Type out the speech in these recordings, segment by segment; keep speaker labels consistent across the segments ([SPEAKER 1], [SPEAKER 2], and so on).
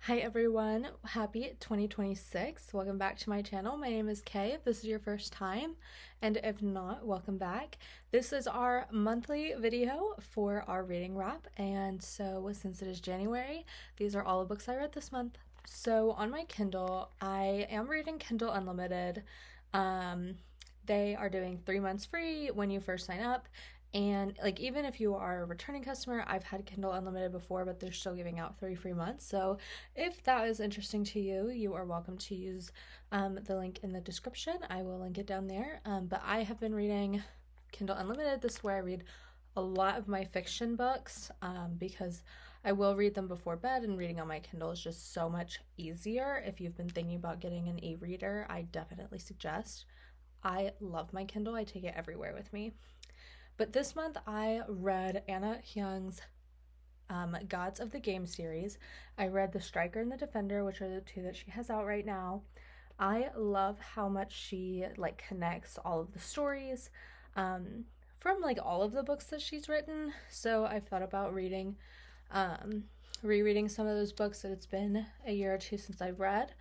[SPEAKER 1] Hi everyone, happy 2026. Welcome back to my channel. My name is Kay if this is your first time, and if not, welcome back. This is our monthly video for our reading wrap, and so since it is January, these are all the books I read this month. So on my Kindle, I am reading Kindle Unlimited. They are doing 3 months free when you first sign up. And like, even if you are a returning customer, I've had Kindle Unlimited before, but they're still giving out 3 free months. So if that is interesting to you, you are welcome to use the link in the description. I will link it down there. But I have been reading Kindle Unlimited. This is where I read a lot of my fiction books because I will read them before bed, and reading on my Kindle is just so much easier. If you've been thinking about getting an e-reader, I definitely suggest. I love my Kindle. I take it everywhere with me. But this month I read Anna Hyung's Gods of the Game series. I read The Striker and the Defender, which are the 2 that she has out right now. I love how much she like connects all of the stories from like all of the books that she's written. So I've thought about reading rereading some of those books that it's been a year or 2 since I've read.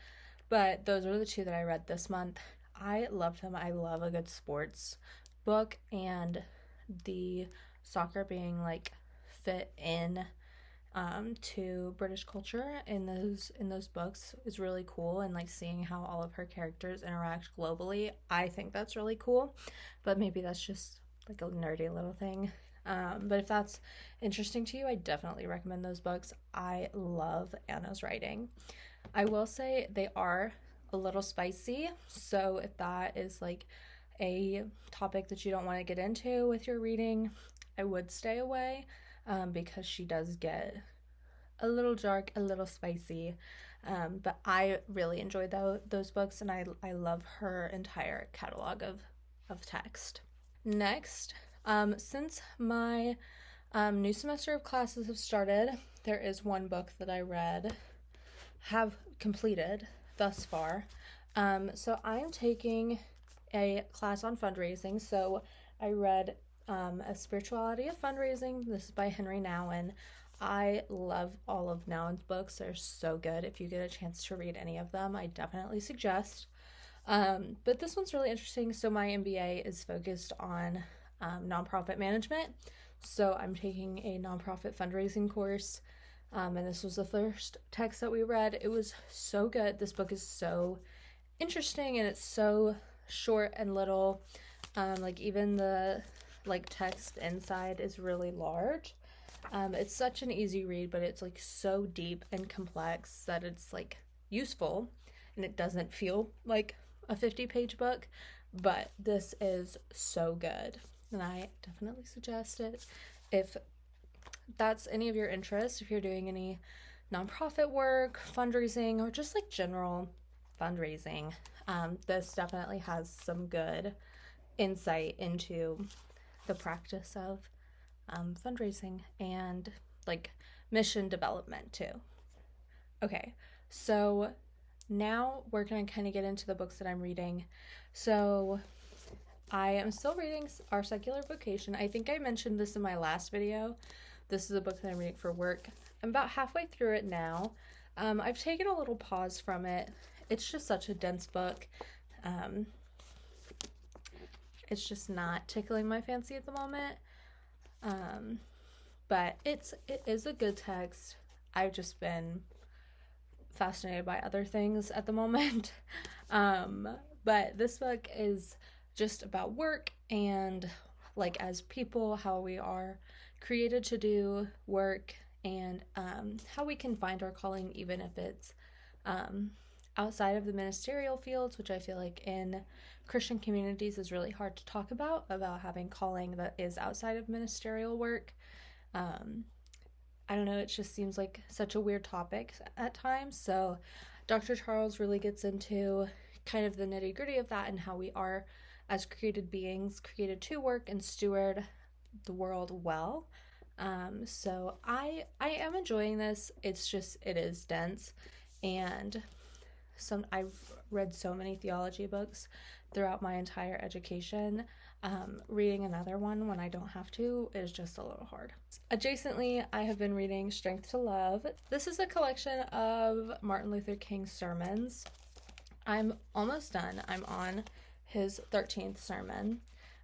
[SPEAKER 1] But those are the 2 that I read this month. I loved them. I love a good sports book, and the soccer being like fit in to British culture in those books is really cool, and like seeing how all of her characters interact globally, I think that's really cool. But maybe that's just like a nerdy little thing. But if that's interesting to you, I definitely recommend those books. I love Anna's writing. I will say they are a little spicy, so if that is like a topic that you don't want to get into with your reading, I would stay away because she does get a little dark, a little spicy. But I really enjoyed those books, and I love her entire catalog of text. Next, since my new semester of classes have started, there is one book that I have completed thus far. So I am taking a class on fundraising. So I read A Spirituality of Fundraising. This is by Henry Nouwen. I love all of Nouwen's books. They're so good. If you get a chance to read any of them, I definitely suggest. But this one's really interesting. So my MBA is focused on nonprofit management. So I'm taking a nonprofit fundraising course. And this was the first text that we read. It was so good. This book is so interesting, and it's so short and little. Like even the like text inside is really large. It's such an easy read, but it's like so deep and complex that it's like useful, and it doesn't feel like a 50-page book. But this is so good, and I definitely suggest it if that's any of your interest. If you're doing any nonprofit work, fundraising, or just like general fundraising, this definitely has some good insight into the practice of fundraising and like mission development too. Okay, so now we're going to kind of get into the books that I'm reading. So I am still reading Our Secular Vocation. I think I mentioned this in my last video. This is a book that I'm reading for work. I'm about halfway through it now. I've taken a little pause from it. It's just such a dense book. It's just not tickling my fancy at the moment. But it is a good text. I've just been fascinated by other things at the moment. But this book is just about work, and like as people, how we are created to do work, and how we can find our calling even if it's outside of the ministerial fields, which I feel like in Christian communities is really hard to talk about having calling that is outside of ministerial work. I don't know, it just seems like such a weird topic at times. So Dr. Charles really gets into kind of the nitty-gritty of that, and how we are as created beings created to work and steward the world well. So I am enjoying this. It is dense, and I've read so many theology books throughout my entire education. Reading another one when I don't have to is just a little hard. Adjacently, I have been reading Strength to Love. This is a collection of Martin Luther King's sermons. I'm almost done. I'm on his 13th sermon.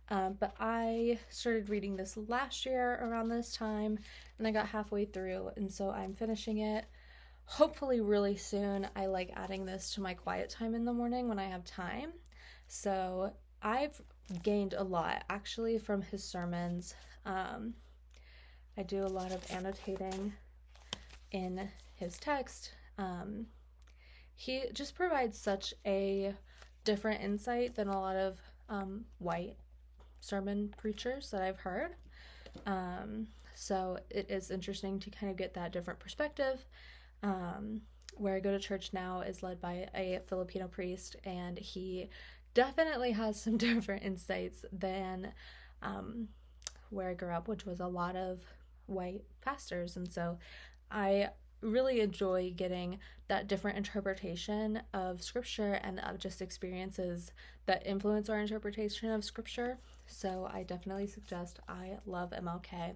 [SPEAKER 1] But I started reading this last year around this time, and I got halfway through, and so I'm finishing it hopefully really soon. I like adding this to my quiet time in the morning when I have time. So I've gained a lot actually from his sermons. I do a lot of annotating in his text. He just provides such a different insight than a lot of white sermon preachers that I've heard. So it is interesting to kind of get that different perspective. Where I go to church now is led by a Filipino priest, and he definitely has some different insights than where I grew up, which was a lot of white pastors. And so I really enjoy getting that different interpretation of scripture and of just experiences that influence our interpretation of scripture. So I definitely suggest. I love MLK.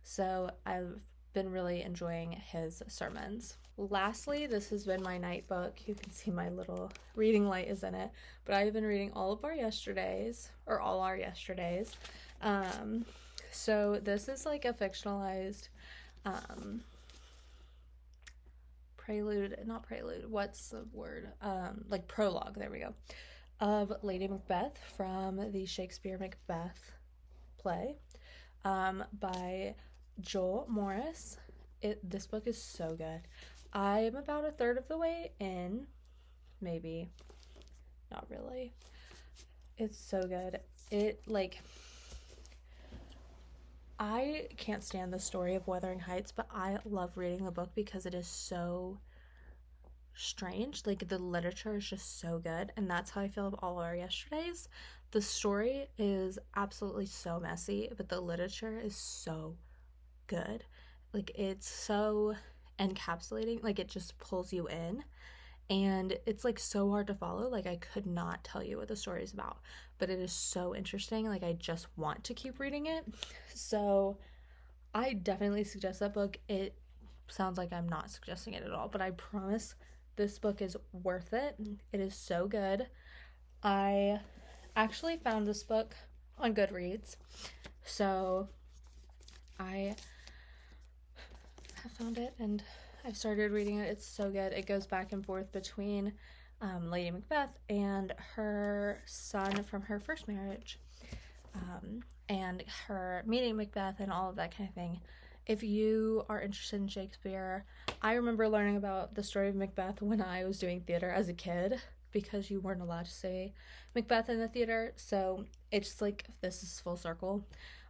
[SPEAKER 1] So I've been really enjoying his sermons. Lastly, this has been my night book. You can see my little reading light is in it, but I've been reading all our yesterdays. So this is like a fictionalized prologue, there we go, of Lady Macbeth from the Shakespeare Macbeth play by Joel Morris. This book is so good. I'm about a third of the way in, maybe, not really. It's so good. I can't stand the story of Wuthering Heights, but I love reading the book because it is so strange. Like, the literature is just so good, and that's how I feel of all our yesterdays. The story is absolutely so messy, but the literature is so good. Like, it's so encapsulating. Like, it just pulls you in, and it's like so hard to follow. Like, I could not tell you what the story is about, but it is so interesting. Like, I just want to keep reading it. So I definitely suggest that book. It sounds like I'm not suggesting it at all, but I promise this book is worth it. It is so good. I actually found this book on Goodreads, so I have found it and I've started reading it. It's so good. It goes back and forth between Lady Macbeth and her son from her first marriage, and her meeting Macbeth and all of that kind of thing. If you are interested in Shakespeare, I remember learning about the story of Macbeth when I was doing theater as a kid, because you weren't allowed to say Macbeth in the theater. So it's like, this is full circle.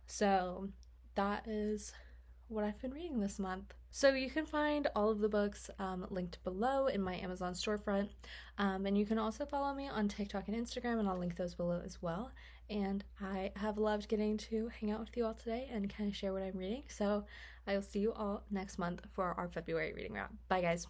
[SPEAKER 1] So that is what I've been reading this month. So you can find all of the books linked below in my Amazon storefront, and you can also follow me on TikTok and Instagram, and I'll link those below as well. And I have loved getting to hang out with you all today and kind of share what I'm reading. So I will see you all next month for our February reading wrap. Bye guys.